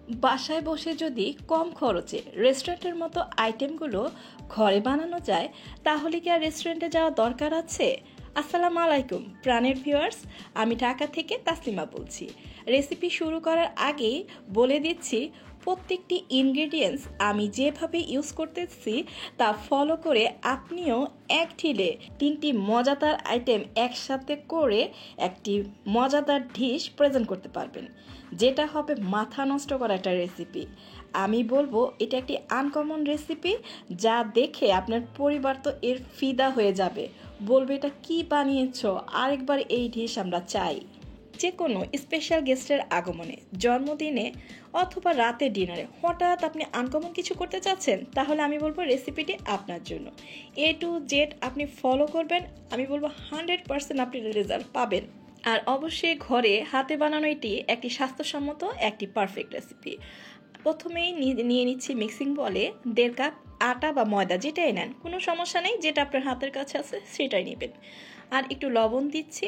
বাসায় বসে যদি কম খরচে রেস্টুরেন্টের মতো আইটেমগুলো ঘরে বানানো যায়, তাহলে কি আর রেস্টুরেন্টে যাওয়া দরকার আছে? আসসালামু আলাইকুম প্রাণের ভিউয়ার্স, আমি ঢাকা থেকে তাসলিমা বলছি। রেসিপি শুরু করার আগেই বলে দিচ্ছি, প্রত্যেকটি ইনগ্রেডিয়েন্টস আমি যেভাবে ইউজ করতেছি তা ফলো করে আপনিও এক ঢিলে 3টি মজাদার আইটেম একসাথে করে একটি মজাদার ডিশ প্রেজেন্ট করতে পারবেন, যেটা হবে মাথা নষ্ট করা একটা রেসিপি। আমি বলবো এটা একটি আনকমন রেসিপি, যা দেখে আপনার পরিবার তো এর ফিদা হয়ে যাবে, বলবে এটা কি বানিয়েছো, আরেকবার এই ডিশ আমরা চাই। যে কোনো স্পেশাল গেস্টের আগমনে, জন্মদিনে অথবা রাতে ডিনারে হঠাৎ আপনি আনকমন কিছু করতে চাচ্ছেন, তাহলে আমি বলবো রেসিপিটি আপনার জন্য। A to Z আপনি ফলো করবেন, আমি বলবো 100% আপনি রেজাল্ট পাবেন। আর অবশ্যই ঘরে হাতে বানানো এটি একটি স্বাস্থ্যসম্মত একটি পারফেক্ট রেসিপি। প্রথমেই নিয়ে নিচ্ছি মিক্সিং বলে 1.5 কাপ আটা বা ময়দা, যেটাই নেন কোনো সমস্যা নেই, যেটা আপনার হাতের কাছে আছে সেটাই নেবেন। আর একটু লবণ দিচ্ছি,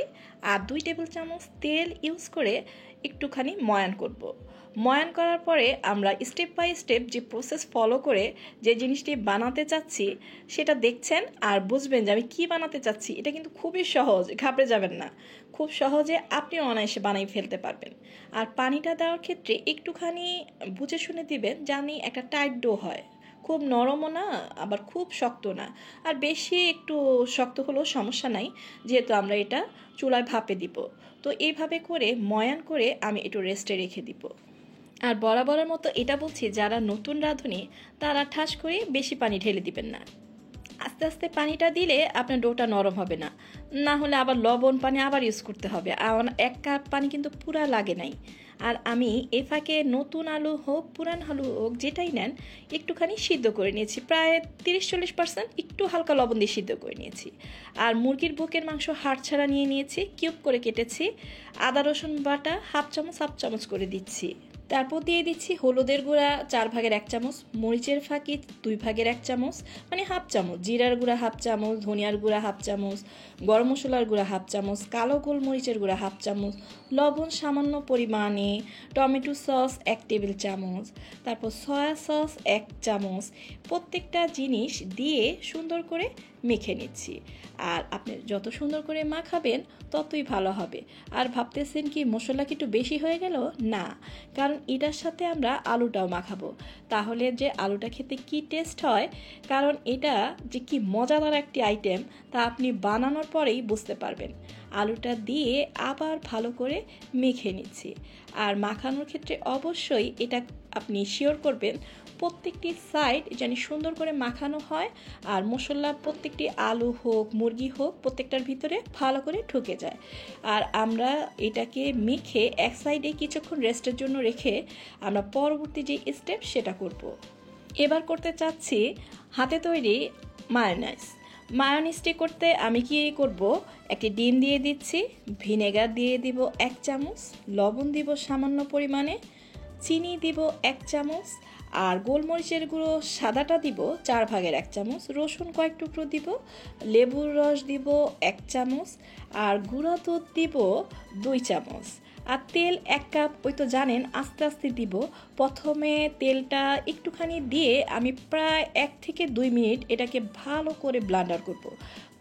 আর 2 টেবিল চামচ তেল ইউজ করে একটুখানি ময়ান করব। ময়ান করার পরে আমরা স্টেপ বাই স্টেপ যে প্রসেস ফলো করে যে জিনিসটি বানাতে চাচ্ছি সেটা দেখছেন আর বুঝবেন যে আমি কি বানাতে চাচ্ছি। এটা কিন্তু খুবই সহজ, ঘাবড়ে যাবেন না, খুব সহজে আপনি অনায়াসে বানিয়ে ফেলতে পারবেন। আর পানিটা দেওয়ার ক্ষেত্রে একটুখানি বুঝে শুনে দিবেন, জানি একটা টাইট ডো হয়, খুব নরমও না আবার খুব শক্ত না। আর বেশি একটু শক্ত হলেও সমস্যা নাই, যেহেতু আমরা এটা চুলায় ভাপে দিব। তো এইভাবে করে ময়ান করে আমি একটু রেস্টে রেখে দিব। আর বরাবরের মতো এটা বলছি, যারা নতুন রাঁধুনি তারা ঠাস করে বেশি পানি ঢেলে দিবেন না। আস্তে আস্তে পানিটা দিলে আপনার ডোটা নরম হবে না, না হলে আবার লবণ পানি আবার ইউজ করতে হবে। আর 1 কাপ পানি কিন্তু পুরা লাগে নাই। আর আমি এ ফাঁকে নতুন আলু হোক পুরান আলু হোক যেটাই নেন একটুখানি সিদ্ধ করে নিয়েছি, প্রায় 30-40%, একটু হালকা লবণ দিয়ে সিদ্ধ করে নিয়েছি। আর মুরগির বুকের মাংস হাড় ছাড়া নিয়ে নিয়েছি, কিউব করে কেটেছি। আদা রসুন বাটা হাফ চামচ করে দিচ্ছি। তারপর দিয়ে দিচ্ছি হলুদের গুঁড়া 4/1 চামচ, মরিচের ফাঁকি 2/1 চামচ, মানে হাফ চামচ, জিরার গুঁড়া হাফ চামচ, ধনিয়ার গুঁড়া হাফ চামচ, গরম মশলার গুঁড়া হাফ চামচ, কালো গোলমরিচের গুঁড়া হাফ চামচ, লবণ সামান্য পরিমাণে, টমেটো সস 1 টেবিল চামচ, তারপর সয়া সস 1 চামচ। প্রত্যেকটা জিনিস দিয়ে সুন্দর করে মেখে নিচ্ছি। আর আপনি যত সুন্দর করে মাখাবেন ততই ভালো হবে। আর ভাবতেছেন কি মশলা কি একটু বেশি হয়ে গেল? না, কারণ এটার সাথে আমরা আলুটাও মাখাবো, তাহলে যে আলুটা খেতে কি টেস্ট হয়, কারণ এটা যে কি মজাদার একটি আইটেম তা আপনি বানানোর পরেই বুঝতে পারবেন। আলুটা দিয়ে আবার ভালো করে মেখে নিচ্ছি। আর মাখানোর ক্ষেত্রে অবশ্যই এটা আপনি শিওর করবেন প্রত্যেকটি সাইড যেন সুন্দর করে মাখানো হয়, আর মশলা প্রত্যেকটি আলু হোক মুরগি হোক প্রত্যেকটার ভিতরে ভালো করে ঢুকে যায়। আর আমরা এটাকে মেখে এক সাইডে কিছুক্ষণ রেস্টের জন্য রেখে আমরা পরবর্তী যে স্টেপ সেটা করব। এবার করতে চাচ্ছি হাতে তৈরি মায়োনিজটি করতে আমি কি করব, একটি ডিম দিয়ে দিচ্ছি, ভিনেগার দিয়ে দিব 1 চামচ, লবণ দিব সামান্য পরিমাণে, চিনি দিব 1 চামচ, আর গোলমরিচের গুঁড়ো সাদাটা দিব 4/1 চামচ, রসুন কয়েক টুকরো দিব, লেবুর রস দিব 1 চামচ, আর গুঁড়া দুধ দিব 2 চামচ। আর তেল 1 কাপ, ওই তো জানেন আস্তে আস্তে দিব। প্রথমে তেলটা একটুখানি দিয়ে আমি প্রায় 1 থেকে 2 মিনিট এটাকে ভালো করে ব্লেন্ডার করব।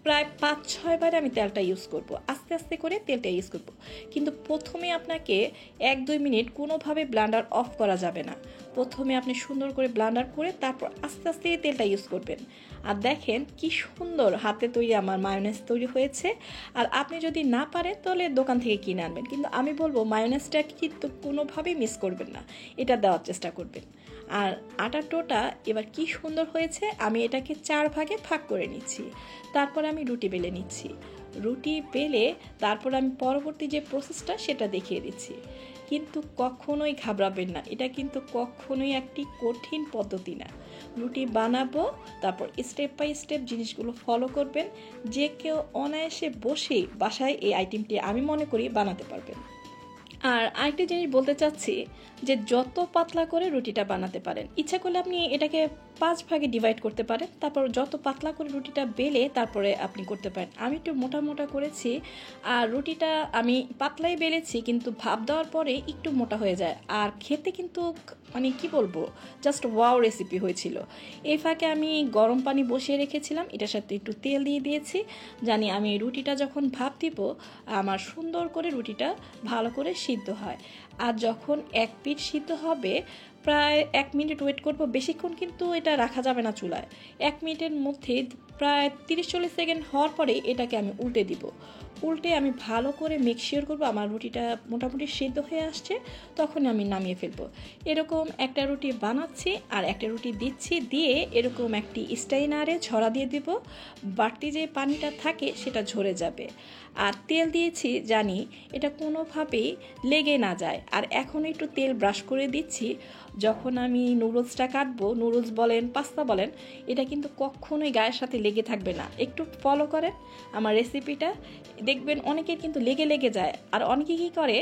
প্রায় 5-6 বার আমি তেলটা ইউজ করব, আস্তে আস্তে করে তেলটা ইউজ করব। কিন্তু প্রথমে আপনাকে 1-2 মিনিট কোনোভাবে ব্লেন্ডার অফ করা যাবে না। প্রথমে আপনি সুন্দর করে ব্লেন্ডার করে তারপর আস্তে আস্তে তেলটা ইউজ করবেন। আর দেখেন কি সুন্দর হাতে তৈরি আমার মায়োনেজ তৈরি হয়েছে। আর আপনি যদি না পারেন তাহলে দোকান থেকে কিনে আনবেন, কিন্তু আমি বলবো মায়োনেজটা কিন্তু কোনোভাবেই মিস করবেন না, এটা দেওয়ার চেষ্টা করবেন। আর আটার ডোটা এবার কি সুন্দর হয়েছে, আমি এটাকে 4 ভাগে ভাগ করে নিচ্ছি। তারপর আমি রুটি বেলে নিচ্ছি। রুটি বেলে তারপর আমি পরবর্তী যে প্রসেসটা সেটা দেখিয়ে দিচ্ছি। কিন্তু কখনোই ঘাবড়াবেন না, এটা কিন্তু কখনোই একটি কঠিন পদ্ধতি না। রুটি বানাবো, তারপর স্টেপ বাই স্টেপ জিনিসগুলো ফলো করবেন, যে কেউ অনায়াসে বসে বাসায় এই আইটেমটি আমি মনে করি বানাতে পারবেন। আর আরেকটা জিনিস বলতে চাচ্ছি যে যত পাতলা করে রুটিটা বানাতে পারেন, ইচ্ছা করলে আপনি এটাকে 5 ভাগে ডিভাইড করতে পারেন, তারপর যত পাতলা করে রুটিটা বেলে তারপরে আপনি করতে পারেন। আমি একটু মোটা মোটা করেছি, আর রুটিটা আমি পাতলাই বেলেছি, কিন্তু ভাপ দেওয়ার পরে একটু মোটা হয়ে যায়, আর খেতে কিন্তু মানে কি বলবো, জাস্ট ওয়াও রেসিপি হয়েছিল। এই ফাঁকে আমি গরম পানি বসিয়ে রেখেছিলাম, এটার সাথে একটু তেল দিয়ে দিয়েছি, জানি আমি রুটিটা যখন ভাপ দিব আমার সুন্দর করে রুটিটা ভালো করে সিদ্ধ হয়। আর যখন এক পিঠ সিদ্ধ হবে প্রায় 1 মিনিট ওয়েট করব, বেশিক্ষণ কিন্তু এটা রাখা যাবে না চুলায়। 1 মিনিটের মধ্যে প্রায় 30-40 সেকেন্ড হওয়ার পরে এটাকে আমি উল্টে দিব। উল্টে আমি ভালো করে মেকশিওর করবো আমার রুটিটা মোটামুটি সিদ্ধ হয়ে আসছে, তখন আমি নামিয়ে ফেলবো। এরকম একটা রুটি বানাচ্ছি আর একটা রুটি দিচ্ছি, দিয়ে এরকম একটি স্টেইনারে ছড়া দিয়ে দিব, বাড়তি যে পানিটা থাকে সেটা ঝরে যাবে। আর তেল দিয়েছি জানি এটা কোনোভাবেই লেগে না যায়। আর এখন একটু তেল ব্রাশ করে দিচ্ছি, যখন আমি নুডলসটা কাটবো, নুডলস বলেন পাস্তা বলেন, এটা কিন্তু কখনোই গায়ের সাথে লেগে থাকবে না। একটু ফলো করেন আমার রেসিপিটা, দেখবেন অনেকের কিন্তু লেগে লেগে যায়। আর অনেকে কী করে,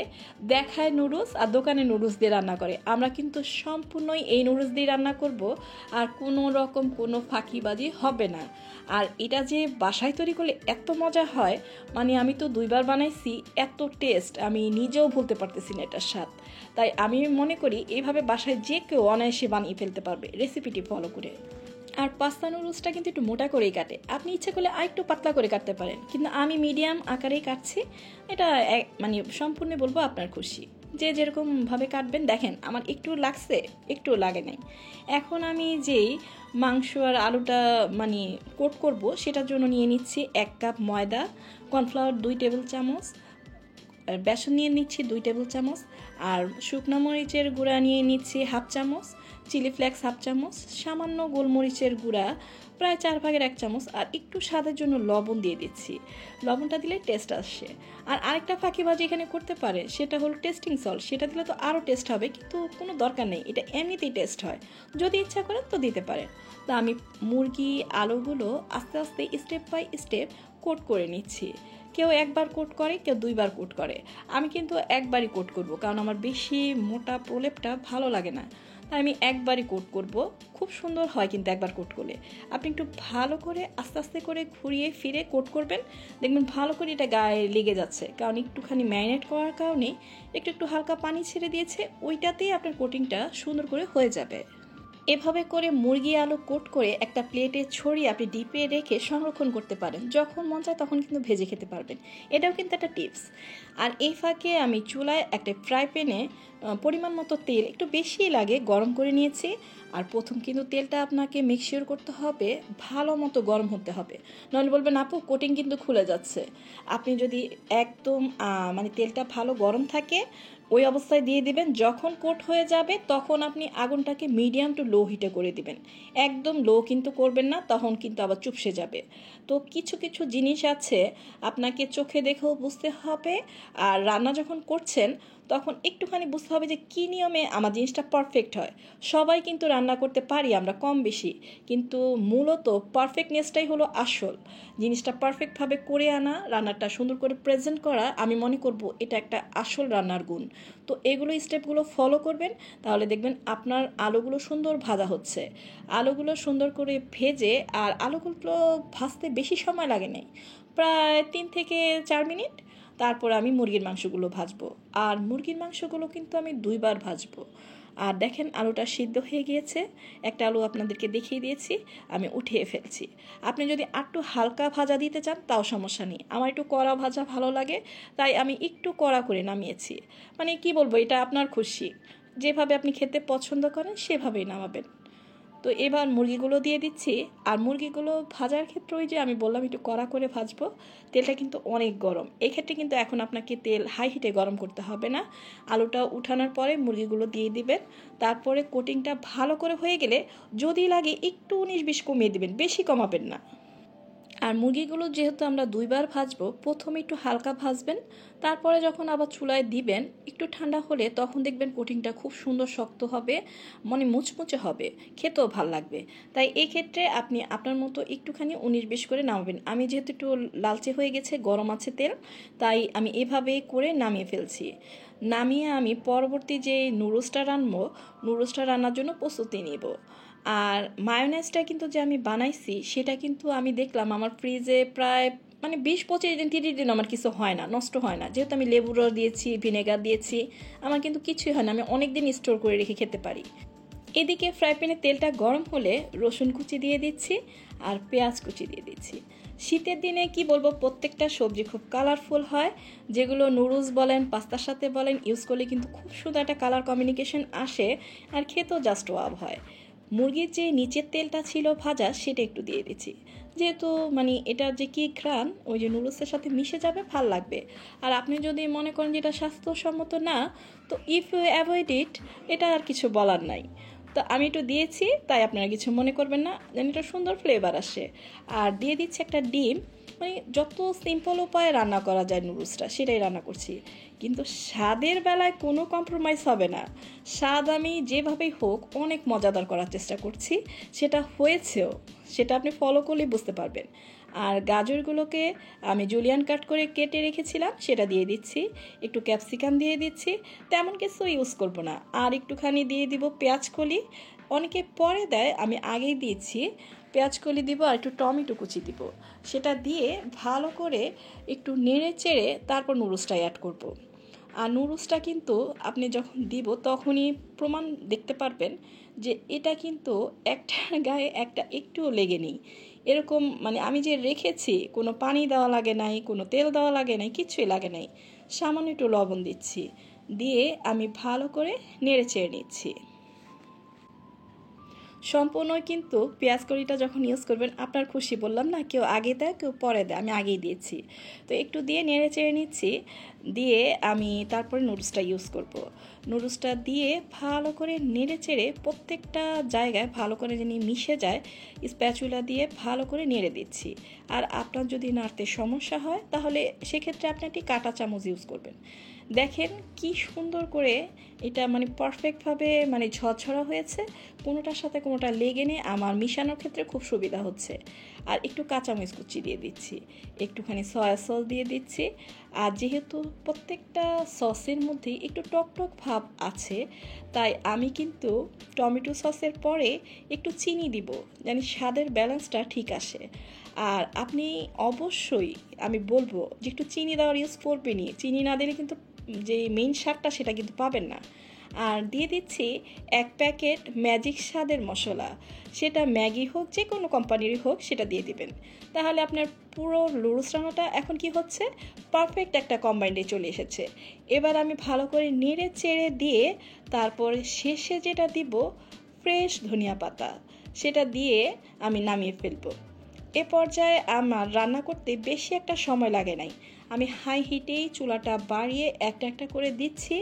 দেখায় নুডলস আর দোকানে নুডলস দিয়ে রান্না করে। আমরা কিন্তু সম্পূর্ণই এই নুডলস দিয়ে রান্না করব, আর কোনো রকম কোনো ফাঁকিবাজি হবে না। আর এটা যে বাসায় তৈরি করলে এত মজা হয়, মানে আমি তো 2বার বানাইছি, এত টেস্ট আমি নিজেও ভুলতে পারতেছি না এটার স্বাদ। তাই আমি মনে করি এইভাবে বাসায় যে কেউ অনায়াসে বানিয়ে ফেলতে পারবে রেসিপিটি ফলো করে। আর পাস্তা নুডলসটা কিন্তু একটু মোটা করেই কাটে, আপনি ইচ্ছে করলে আর একটু পাতলা করে কাটতে পারেন, কিন্তু আমি মিডিয়াম আকারেই কাটছি। এটা মানে সম্পূর্ণ বলবো আপনার খুশি, যে যেরকমভাবে কাটবেন। দেখেন আমার একটু লাগছে, একটু লাগে নাই। এখন আমি যেই মাংস আর আলুটা মানে কোট করব সেটার জন্য নিয়ে নিচ্ছি 1 কাপ ময়দা, কর্নফ্লাওয়ার 2 টেবিল চামচ, আর বেসন নিয়ে নিচ্ছি 2 টেবিল চামচ, আর শুকনো মরিচের গুঁড়া নিয়ে নিচ্ছি 1/2 চামচ, চিলি ফ্লেক্স 1/2 চামচ, সামান্য গোলমরিচের গুঁড়া প্রায় 4/1 চামচ, আর একটু স্বাদের জন্য লবণ দিয়ে দিচ্ছি। লবণটা দিলে টেস্ট আসে। আর আরেকটা ফাঁকিবাজি এখানে করতে পারে, সেটা হলো টেস্টিং সল্ট, সেটা দিলে তো আরও টেস্ট হবে, কিন্তু কোনো দরকার নেই, এটা এমনিতেই টেস্ট হয়। যদি ইচ্ছা করেন তো দিতে পারেন। তা আমি মুরগি আলুগুলো আস্তে আস্তে স্টেপ বাই স্টেপ কোট করে নিচ্ছি। কেউ 1বার কোট করে, কেউ 2বার কোট করে। আমি কিন্তু একবারই কোট করব, কারণ আমার বেশি মোটা প্রলেপটা ভালো লাগে না, তাই আমি একবারই কোট করব। খুব সুন্দর হয় কিন্তু একবার কোট করলে। আপনি একটু ভালো করে আস্তে আস্তে করে ঘুরিয়ে ফিরে কোট করবেন, দেখবেন ভালো করে এটা গায়ে লেগে যাচ্ছে, কারণ একটুখানি ম্যারিনেট করার কারণে একটু একটু হালকা পানি ছেড়ে দিয়েছে, ওইটাতেই আপনার কোটিংটা সুন্দর করে হয়ে যাবে। এভাবে করে মুরগি আলু কোট করে একটা প্লেটে ছড়িয়ে আপনি ডিপে রেখে সংরক্ষণ করতে পারেন, যখন মন চায় তখন কিন্তু ভেজে খেতে পারবেন। এটাও কিন্তু একটা টিপস। আর এই ফাঁকে আমি চুলায় একটা ফ্রাই প্যানে পরিমাণ মতো তেল, একটু বেশিই লাগে, গরম করে নিয়েছি। আর প্রথম কিন্তু তেলটা আপনাকে মিক্সিওর করতে হবে, ভালো মতো গরম হতে হবে, নইলে বলবেন আপু কোটিং কিন্তু খুলে যাচ্ছে। আপনি যদি একদম মানে তেলটা ভালো গরম থাকে ওই অবস্থায় দিয়ে দিবেন, যখন কোট হয়ে যাবে তখন আপনি আগুনটাকে মিডিয়াম টু লো হিটে করে দিবেন। একদম লো কিন্তু করবেন না, তখন কিন্তু আবার চুপসে যাবে। তো কিছু কিছু জিনিস আছে আপনাকে চোখে দেখেও বুঝতে হবে, আর রান্না যখন করছেন তখন একটুখানি বুঝতে হবে যে কী নিয়মে আমার জিনিসটা পারফেক্ট হয়। সবাই কিন্তু রান্না করতে পারি আমরা কম বেশি, কিন্তু মূলত পারফেক্টনেসটাই হলো আসল। জিনিসটা পারফেক্টভাবে করে আনা, রান্নাটা সুন্দর করে প্রেজেন্ট করা, আমি মনে করব এটা একটা আসল রান্নার গুণ। তো এগুলো স্টেপগুলো ফলো করবেন, তাহলে দেখবেন আপনার আলুগুলো সুন্দর ভাজা হচ্ছে। আলুগুলো সুন্দর করে ভেজে, আর আলুগুলো ভাজতে বেশি সময় লাগে নাই, প্রায় 3 থেকে 4 মিনিট। তারপর আমি মুরগির মাংসগুলো ভাজবো, আর মুরগির মাংসগুলো কিন্তু আমি 2বার ভাজবো। আর দেখেন আলুটা সিদ্ধ হয়ে গিয়েছে, একটা আলু আপনাদেরকে দেখিয়ে দিয়েছি, আমি উঠিয়ে ফেলছি। আপনি যদি একটু হালকা ভাজা দিতে চান তাও সমস্যা নেই, আমার একটু কড়া ভাজা ভালো লাগে, তাই আমি একটু কড়া করে নামিয়েছি। মানে কি বলবো, এটা আপনার খুশি, যেভাবে আপনি খেতে পছন্দ করেন সেভাবেই নামাবেন। তো এবার মুরগিগুলো দিয়ে দিচ্ছি। আর মুরগিগুলো ভাজার ক্ষেত্রে ওই যে আমি বললাম একটু কড়া করে ভাজবো, তেলটা কিন্তু অনেক গরম, এক্ষেত্রে কিন্তু এখন আপনাকে তেল হাই হিটে গরম করতে হবে না। আলুটা উঠানোর পরে মুরগিগুলো দিয়ে দিবেন, তারপরে কোটিংটা ভালো করে হয়ে গেলে যদি লাগে একটু 19-20 কমিয়ে দিবেন, বেশি কমাবেন না। আর মুরগিগুলো যেহেতু আমরা 2বার ভাজবো, প্রথমে একটু হালকা ভাজবেন, তারপরে যখন আবার চুলায় দিবেন একটু ঠান্ডা হলে তখন দেখবেন কোটিংটা খুব সুন্দর শক্ত হবে, মানে মুচমুচে হবে, খেতেও ভাল লাগবে। তাই এই ক্ষেত্রে আপনি আপনার মতো একটুখানি 19-20 করে নামাবেন। আমি যেহেতু একটু লালচে হয়ে গেছে, গরম আছে তেল, তাই আমি এভাবেই করে নামিয়ে ফেলছি। নামিয়ে আমি পরবর্তী যে নুডলসটা রান্নবো, নুডলসটা রান্নার জন্য প্রস্তুতি নিব। আর মায়োনেজটা কিন্তু যে আমি বানাইছি সেটা কিন্তু আমি দেখলাম আমার ফ্রিজে প্রায় 20-25 দিন 30 দিন আমার কিছু হয় না, নষ্ট হয় না, যেহেতু আমি লেবুর রস দিয়েছি, ভিনেগার দিয়েছি, আমার কিন্তু কিছুই হয় না, আমি অনেক দিন স্টোর করে রেখে খেতে পারি। এদিকে ফ্রাই প্যানে তেলটা গরম হলে রসুন কুচি দিয়ে দিচ্ছি আর পেঁয়াজ কুচি দিয়ে দিচ্ছি। শীতের দিনে কি বলবো, প্রত্যেকটা সবজি খুব কালারফুল হয়, যেগুলো নুডলস বলেন পাস্তার সাথে বলেন ইউজ করলে কিন্তু খুব সুন্দর একটা কালার কম্বিনেশন আসে আর খেতেও জাস্ট ওয়াও হয়। মুরগির যে নিচের তেলটা ছিল ভাজা সেটা একটু দিয়ে দিচ্ছি, যেহেতু এটা যে কি ঘ্রাণ ওই যে নুডলসের সাথে মিশে যাবে, ভাল লাগবে। আর আপনি যদি মনে করেন যে এটা স্বাস্থ্যসম্মত না, তো ইফ ইউ অ্যাভয়েড ইট, এটা আর কিছু বলার নাই। তো আমি একটু দিয়েছি, তাই আপনারা কিছু মনে করবেন না, যেন এটা সুন্দর ফ্লেভার আসে। আর দিয়ে দিচ্ছি একটা ডিম। যত সিম্পল উপায়ে রান্না করা যায় নুডলসটা সেটাই রান্না করছি, কিন্তু স্বাদের বেলায় কোনো কম্প্রোমাইজ হবে না। স্বাদ আমি যেভাবেই হোক অনেক মজাদার করার চেষ্টা করছি, সেটা হয়েছেও, সেটা আপনি ফলো করলেই বুঝতে পারবেন। আর গাজরগুলোকে আমি জুলিয়ান কাট করে কেটে রেখেছিলাম, সেটা দিয়ে দিচ্ছি। একটু ক্যাপসিকাম দিয়ে দিচ্ছি, তেমন কিছু ইউজ করব না। আর একটুখানি দিয়ে দিব পেঁয়াজ কলি, অনেকে পরে দেয়, আমি আগেই দিয়েছি। পেঁয়াজ কলি দিব আর একটু টমেটো কুচি দিব, সেটা দিয়ে ভালো করে একটু নেড়ে চেড়ে তারপর নুডলসটা অ্যাড করব। আর নুডলসটা কিন্তু আপনি যখন দিব তখনই প্রমাণ দেখতে পারবেন যে এটা কিন্তু একটার গায়ে একটা একটুও লেগে নেই। এরকম আমি যে রেখেছি, কোনো পানি দেওয়া লাগে নাই, কোনো তেল দেওয়া লাগে নাই, কিছুই লাগে নাই। সামান্য একটু লবণ দিচ্ছি, দিয়ে আমি ভালো করে নেড়ে চেড়ে নিচ্ছি। সম্পূর্ণই কিন্তু পেঁয়াজ কড়িটা যখন ইউজ করবেন আপনার খুশি, বললাম না, কেউ আগে দেয় কেউ পরে দেয়, আমি আগেই দিয়েছি। তো একটু দিয়ে নেড়ে চেড়ে নিচ্ছি, দিয়ে আমি তারপরে নুডলসটা ইউজ করব। নুডলসটা দিয়ে ভালো করে নেড়ে চেড়ে প্রত্যেকটা জায়গায় ভালো করে যেন মিশে যায়, স্প্যাচুলা দিয়ে ভালো করে নেড়ে দিচ্ছি। আর আপনার যদি নাড়তে সমস্যা হয় তাহলে সেক্ষেত্রে আপনি একটি কাঁটা চামচ ইউজ করবেন। দেখেন কি সুন্দর করে এটা পারফেক্টভাবে ঝরঝরা হয়েছে, কোনোটার সাথে কোনোটা লেগে নেই, আমার মিশানোর ক্ষেত্রে খুব সুবিধা হচ্ছে। আর একটু কাঁচামরিচ কুচি দিয়ে দিচ্ছি, একটুখানি সয়া সস দিয়ে দিচ্ছি। আর যেহেতু প্রত্যেকটা সসের মধ্যে একটু টকটক ভাব আছে, তাই আমি কিন্তু টমেটো সসের পরে একটু চিনি দিব, যেন স্বাদের ব্যালেন্সটা ঠিক আসে। আর আপনি অবশ্যই, আমি বলবো যে একটু চিনি দেওয়ার ইউজ করবেনই, চিনি না দিলে কিন্তু যে মেইন স্বাদটা সেটা কিন্তু পাবেন না। আর দিয়ে দিচ্ছি 1 প্যাকেট ম্যাজিক স্বাদের মশলা, সেটা ম্যাগি হোক যে কোনো কোম্পানিরই হোক, সেটা দিয়ে দিবেন। তাহলে আপনার পুরো নুডলস রান্নাটা এখন কি হচ্ছে, পারফেক্ট একটা কম্বাইন্ডে চলে এসেছে। এবার আমি ভালো করে নেড়ে চেড়ে দিয়ে তারপরে শেষে যেটা দিব ফ্রেশ ধনিয়া পাতা, সেটা দিয়ে আমি নামিয়ে ফেলবো। এ পর্যায়ে আমার রান্না করতে বেশি একটা সময় লাগে নাই, আমি হাই হিটেই চুলাটা বাড়িয়ে একটা একটা করে দিচ্ছি,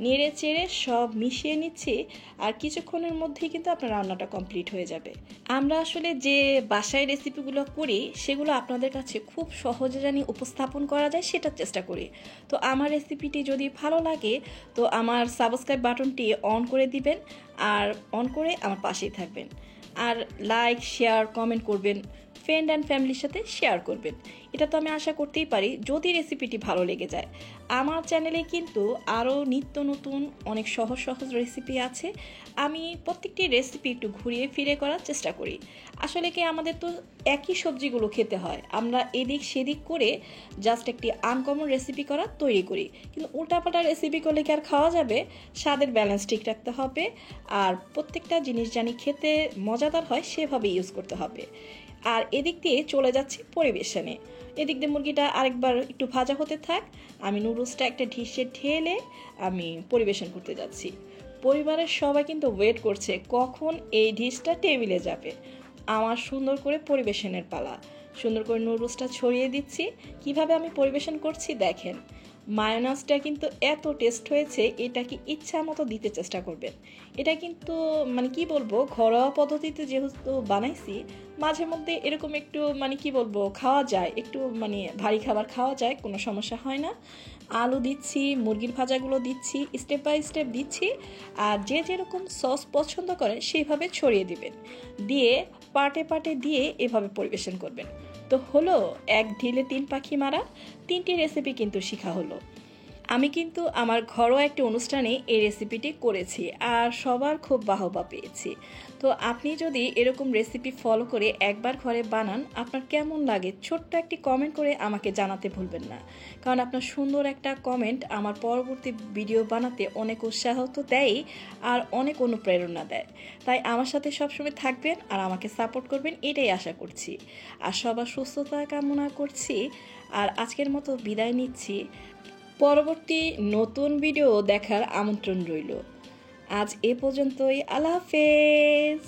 নেড়ে চেড়ে সব মিশিয়ে নিচ্ছি। আর কিছুক্ষণের মধ্যেই কিন্তু আপনার রান্নাটা কমপ্লিট হয়ে যাবে। আমরা আসলে যে বাসায় রেসিপিগুলো করি সেগুলো আপনাদের কাছে খুব সহজে জানি উপস্থাপন করা যায়, সেটার চেষ্টা করি। তো আমার রেসিপিটি যদি ভালো লাগে তো আমার সাবস্ক্রাইব বাটনটি অন করে দিবেন, আর অন করে আমার পাশেই থাকবেন। আর লাইক শেয়ার কমেন্ট করবেন, ফ্রেন্ড অ্যান্ড ফ্যামিলির সাথে শেয়ার করবেন। এটা তো আমি আশা করতেই পারি যদি রেসিপিটি ভালো লেগে যায়। আমার চ্যানেলে কিন্তু আরও নিত্য নতুন অনেক সহজ সহজ রেসিপি আছে, আমি প্রত্যেকটি রেসিপি একটু ঘুরিয়ে ফিরে করার চেষ্টা করি। আসলে কি আমাদের তো একই সবজিগুলো খেতে হয়, আমরা এদিক সেদিক করে জাস্ট একটি আনকমন রেসিপি তৈরি করি, কিন্তু উল্টাপাল্টা রেসিপি করলে কি আর খাওয়া যাবে? স্বাদের ব্যালেন্স ঠিক রাখতে হবে, আর প্রত্যেকটা জিনিস জানি খেতে মজাদার হয় সেভাবে ইউজ করতে হবে। আর এদিক দিয়ে চলে যাচ্ছি পরিবেশনে। এদিক দিয়ে মুরগিটা আরেকবার একটু ভাজা হতে থাক, আমি নুডলসটা একটা ডিশে ঢেলে আমি পরিবেশন করতে যাচ্ছি। পরিবারের সবাই কিন্তু ওয়েট করছে কখন এই ডিশটা টেবিলে যাবে। আমার সুন্দর করে পরিবেশনের পালা। সুন্দর করে নুডলসটা ছড়িয়ে দিচ্ছি। কিভাবে আমি পরিবেশন করছি দেখেন। মায়োনেজটা কিন্তু এত টেস্ট হয়েছে, এটা কি ইচ্ছা মতো দিতে চেষ্টা করবেন। এটা কিন্তু কি বলবো, ঘরোয়া পদ্ধতিতে যেহেতু বানাইছি, মাঝে মধ্যে এরকম একটু কি বলবো খাওয়া যায়, একটু ভারী খাবার খাওয়া যায়, কোনো সমস্যা হয় না। আলু দিচ্ছি, মুরগির ভাজাগুলো দিচ্ছি, স্টেপ বাই স্টেপ দিচ্ছি। আর যে যেরকম সস পছন্দ করে সেইভাবে ছড়িয়ে দিবেন, দিয়ে পাটে পাটে দিয়ে এভাবে পরিবেশন করবেন। তো হলো এক ঢিলে 3 পাখি মারা, 3টি রেসিপি কিন্তু শেখা হলো। আমি কিন্তু আমার ঘরোয়া একটি অনুষ্ঠানে এই রেসিপিটি করেছি আর সবার খুব বাহবা পেয়েছি। তো আপনি যদি এরকম রেসিপি ফলো করে একবার ঘরে বানান, আপনার কেমন লাগে ছোট্ট একটি কমেন্ট করে আমাকে জানাতে ভুলবেন না। কারণ আপনার সুন্দর একটা কমেন্ট আমার পরবর্তী ভিডিও বানাতে অনেক উৎসাহ তো দেয়ই, আর অনেক অনুপ্রেরণা দেয়। তাই আমার সাথে সবসময় থাকবেন আর আমাকে সাপোর্ট করবেন, এটাই আশা করছি। আর সবার সুস্থতা কামনা করছি। আর আজকের মতো বিদায় নিচ্ছি। পরবর্তী নতুন ভিডিও দেখার আমন্ত্রণ রইল। আজ এ পর্যন্তই। আল্লাহ হাফেজ।